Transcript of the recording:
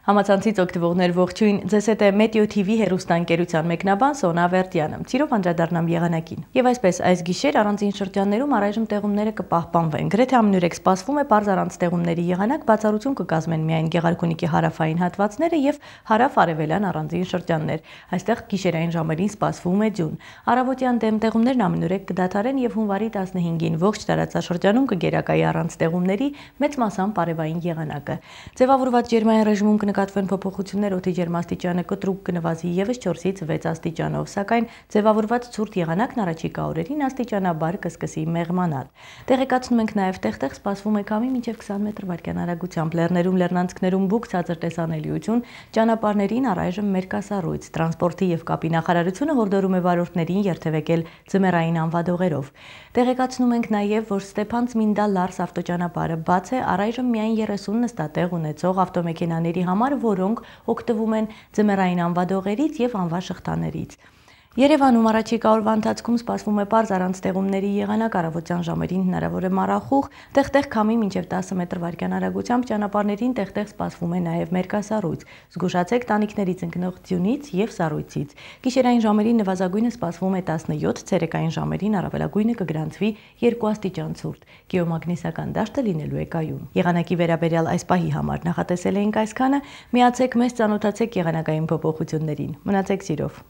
Համացանցից օգտվողներ ողջույն, ձեզ հետ է Meteo TV հեռուստաընկերության մեկնաբան Սոնա Ավերդյանը, ցիրով անդրադառնամ եղանակին։ Եվ այսպես այս գիշեր առանձին շրջաններում առայժմ տեղումները կպահպանվեն։ Գրեթե ամենուրեք սպասվում է պարզ առանց տեղումների եղանակ, բացառություն կկազմեն միայն Գեղարքունիքի հարավային հատվածները եւ հարավ-արևելյան առանձին շրջաններ։ Այստեղ գիշերային ժամերին սպասվում է ձյուն։ Առավոտյան դեմ տեղումներն ամենուրեք կդադարեն եւ հունվարի 15-ին ողջ տարածաշրջանում կգերակայի առանց տեղումների մեծ մասամբ արևային եղանակը։ Ձևավորված ջերմային ռեժիմում կնկատվեն փոփոխություններ, օդի ջերմաստիճանը կտրուկ կնվազի եւս 4-ից 6 աստիճանով, սակայն ձևավորված ցուրտ եղանակն առաջիկա օրերին աստիճանաբար կսկսի մեղմանալ։ Տեղեկացնում ենք նաեւ տեղ-տեղ սպասվում է քամի մինչեւ 20 մետր վայրկյան արագությամբ, լեռներում, լեռնանցքներում բուք ցածր տեսանելիություն, ճանապարհներին առայժմ մերկասառույց, տրանսպորտի եւ կապի նախարարությունը հորդորում է վարորդներին երթևեկել ձմեռային անվադողերով։ Տեղեկացնում ենք նաեւ, որ Ստեփան-Ծմինդա-Լարս ավտոճանապարհը բաց է առայժմ միայն 30 նստատեղ ունեցող ավտոմեքենաների համար, որոնք օգտվում են ձմեռային անվադողերից եւ անվաշղթաներից։ Երևանում առաջիկա օրվա ընթացքում սպասվում է պարզ առանց տեղումների եղանակ, առավոտյան ժամերին հնարավոր է մառախուղ, տեղ-տեղ քամի մինչև 10 մետր վայրկյան արագությամբ, ճանապարհներին տեղ-տեղ սպասվում է նաև մերկասառույց։ Զգուշացեք տանիքներից ընկնող ձյունից եւ սառույցից։ Գիշերային ժամերին նվազագույնը սպասվում է 17, ցերեկային ժամերին առավելագույնը կգրանցվի 2 աստիճան ցուրտ։ Գեոմագնիսական դաշտը լինելու է կայուն։ Եղանակի վերաբերյալ այս պահի համար նախատեսել էինք այսքանը, միացեք մեզ, ծանոթացեք եղանակային փոփոխություններին։ Մնացեք սիրով։